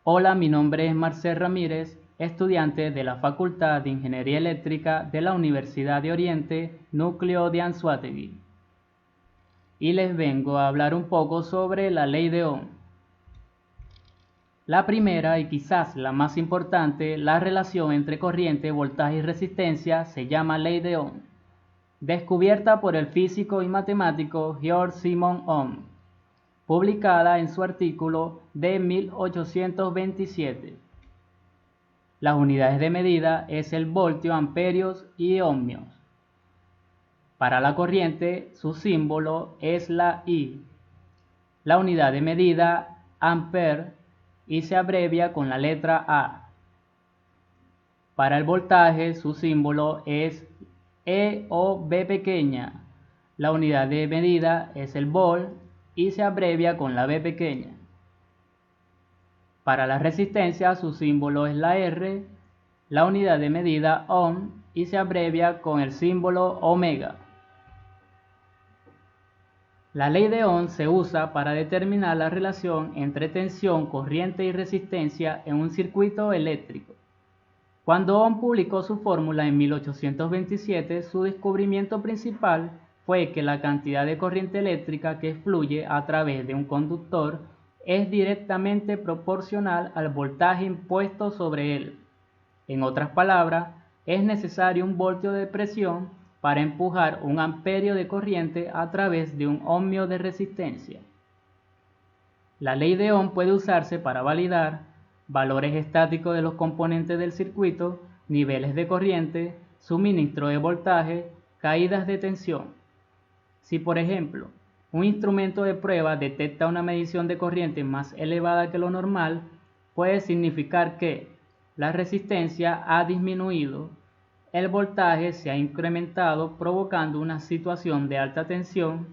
Hola, mi nombre es Marcel Ramírez, estudiante de la Facultad de Ingeniería Eléctrica de la Universidad de Oriente, Núcleo de Anzoátegui, y les vengo a hablar un poco sobre la ley de Ohm. La primera y quizás la más importante, la relación entre corriente, voltaje y resistencia, se llama ley de Ohm, descubierta por el físico y matemático George Simon Ohm, publicada en su artículo de 1827. Las unidades de medida es el voltio, amperios y ohmios. Para la corriente, su símbolo es la I. La unidad de medida, ampere, y se abrevia con la letra A. Para el voltaje, su símbolo es E o B pequeña. La unidad de medida es el volt y se abrevia con la B pequeña. Para la resistencia, su símbolo es la R, la unidad de medida ohm y se abrevia con el símbolo omega. La ley de Ohm se usa para determinar la relación entre tensión, corriente y resistencia en un circuito eléctrico. Cuando Ohm publicó su fórmula en 1827, su descubrimiento principal fue que la cantidad de corriente eléctrica que fluye a través de un conductor es directamente proporcional al voltaje impuesto sobre él. En otras palabras, es necesario un voltio de presión para empujar un amperio de corriente a través de un ohmio de resistencia. La ley de Ohm puede usarse para validar valores estáticos de los componentes del circuito, niveles de corriente, suministro de voltaje, caídas de tensión. Si, por ejemplo, un instrumento de prueba detecta una medición de corriente más elevada que lo normal, puede significar que la resistencia ha disminuido, el voltaje se ha incrementado provocando una situación de alta tensión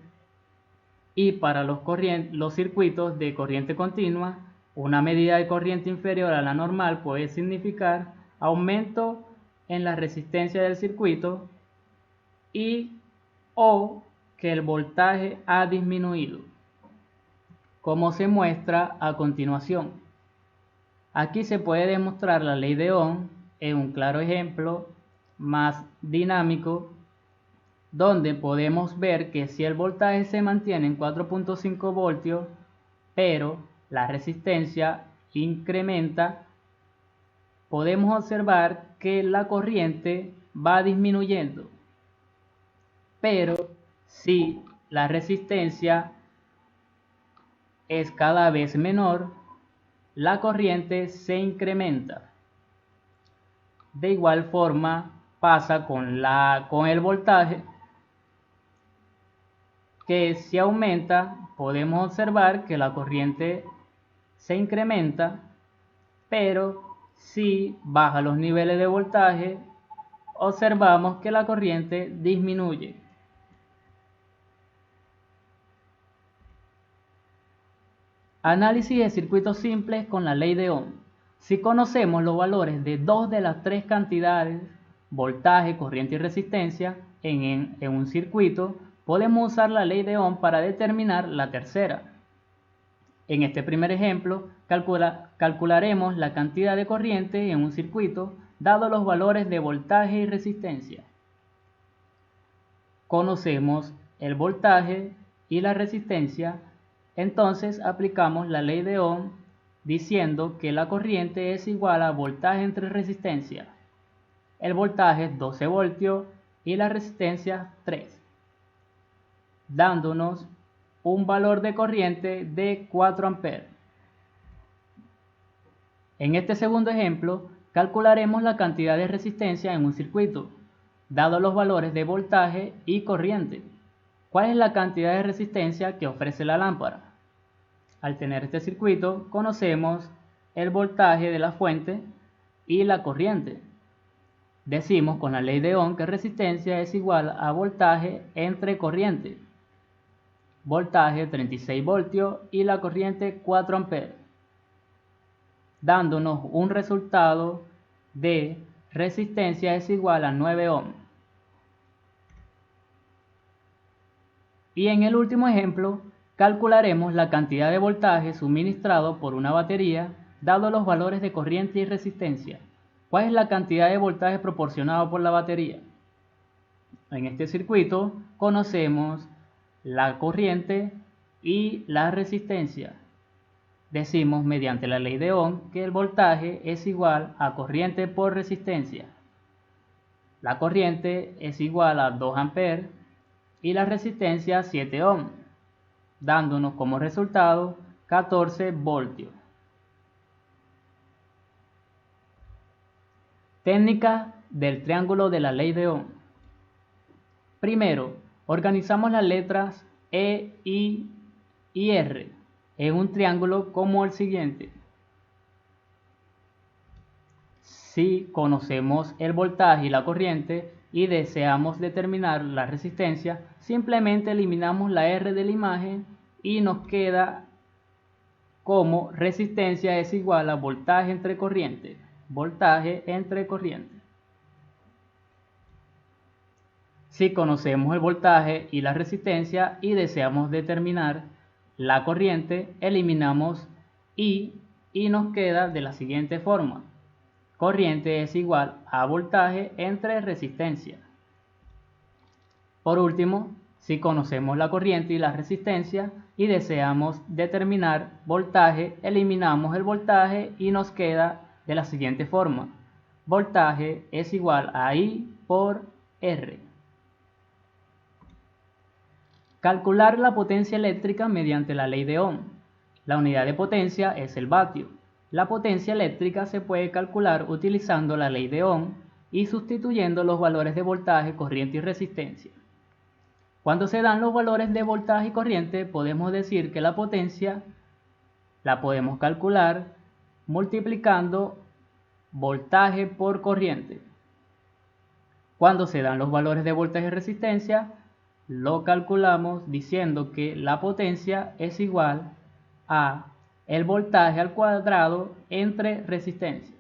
y para los circuitos de corriente continua, una medida de corriente inferior a la normal puede significar aumento en la resistencia del circuito y o que el voltaje ha disminuido, como se muestra a continuación. Aquí se puede demostrar la ley de Ohm en un claro ejemplo más dinámico, donde podemos ver que si el voltaje se mantiene en 4.5 voltios, pero la resistencia incrementa, podemos observar que la corriente va disminuyendo. Pero si la resistencia es cada vez menor, la corriente se incrementa. De igual forma pasa con el voltaje, que si aumenta podemos observar que la corriente se incrementa, pero si baja los niveles de voltaje observamos que la corriente disminuye. Análisis de circuitos simples con la ley de Ohm. Si conocemos los valores de dos de las tres cantidades, voltaje, corriente y resistencia, en un circuito, podemos usar la ley de Ohm para determinar la tercera. En este primer ejemplo, calcularemos la cantidad de corriente en un circuito, dado los valores de voltaje y resistencia. Conocemos el voltaje y la resistencia, entonces aplicamos la ley de Ohm diciendo que la corriente es igual a voltaje entre resistencia. El voltaje es 12 voltios y la resistencia 3, dándonos un valor de corriente de 4 amperes. En este segundo ejemplo, calcularemos la cantidad de resistencia en un circuito, dado los valores de voltaje y corriente. ¿Cuál es la cantidad de resistencia que ofrece la lámpara? Al tener este circuito, conocemos el voltaje de la fuente y la corriente. Decimos con la ley de Ohm que resistencia es igual a voltaje entre corriente. Voltaje 36 voltios y la corriente 4 amperes, dándonos un resultado de resistencia es igual a 9 ohm. Y en el último ejemplo, calcularemos la cantidad de voltaje suministrado por una batería dado los valores de corriente y resistencia. ¿Cuál es la cantidad de voltaje proporcionado por la batería? En este circuito conocemos la corriente y la resistencia. Decimos mediante la ley de Ohm que el voltaje es igual a corriente por resistencia. La corriente es igual a 2 amperes y la resistencia a 7 ohm, dándonos como resultado 14 voltios. Técnica del triángulo de la ley de Ohm. Primero, organizamos las letras E, I y R en un triángulo como el siguiente. Si conocemos el voltaje y la corriente y deseamos determinar la resistencia, simplemente eliminamos la R de la imagen y nos queda como resistencia es igual a voltaje entre corriente. Voltaje entre corriente. Si conocemos el voltaje y la resistencia y deseamos determinar la corriente, eliminamos I y nos queda de la siguiente forma. Corriente es igual a voltaje entre resistencia. Por último, si conocemos la corriente y la resistencia y deseamos determinar voltaje, eliminamos el voltaje y nos queda de la siguiente forma. Voltaje es igual a I por R. Calcular la potencia eléctrica mediante la ley de Ohm. La unidad de potencia es el vatio. La potencia eléctrica se puede calcular utilizando la ley de Ohm y sustituyendo los valores de voltaje, corriente y resistencia. Cuando se dan los valores de voltaje y corriente, podemos decir que la potencia la podemos calcular multiplicando voltaje por corriente. Cuando se dan los valores de voltaje y resistencia, lo calculamos diciendo que la potencia es igual a el voltaje al cuadrado entre resistencia.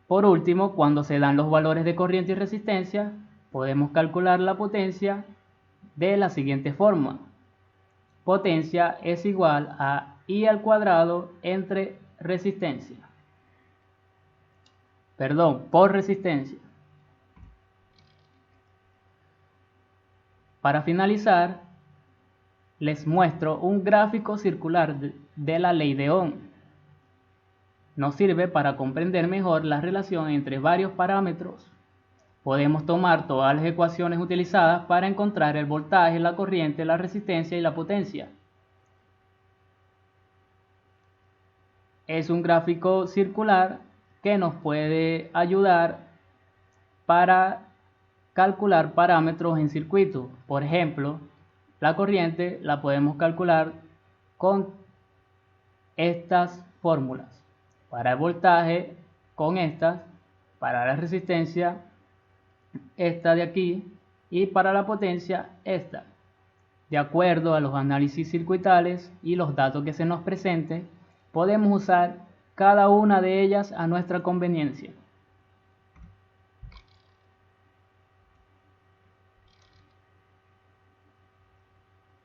Por último, cuando se dan los valores de corriente y resistencia, podemos calcular la potencia de la siguiente forma. Potencia es igual a I al cuadrado entre resistencia. Por resistencia. Para finalizar, les muestro un gráfico circular de la ley de Ohm. Nos sirve para comprender mejor la relación entre varios parámetros. Podemos tomar todas las ecuaciones utilizadas para encontrar el voltaje, la corriente, la resistencia y la potencia. Es un gráfico circular que nos puede ayudar para calcular parámetros en circuito. Por ejemplo, la corriente la podemos calcular con estas fórmulas. Para el voltaje, con estas. Para la resistencia, esta de aquí. Y para la potencia, esta. De acuerdo a los análisis circuitales y los datos que se nos presenten, podemos usar cada una de ellas a nuestra conveniencia.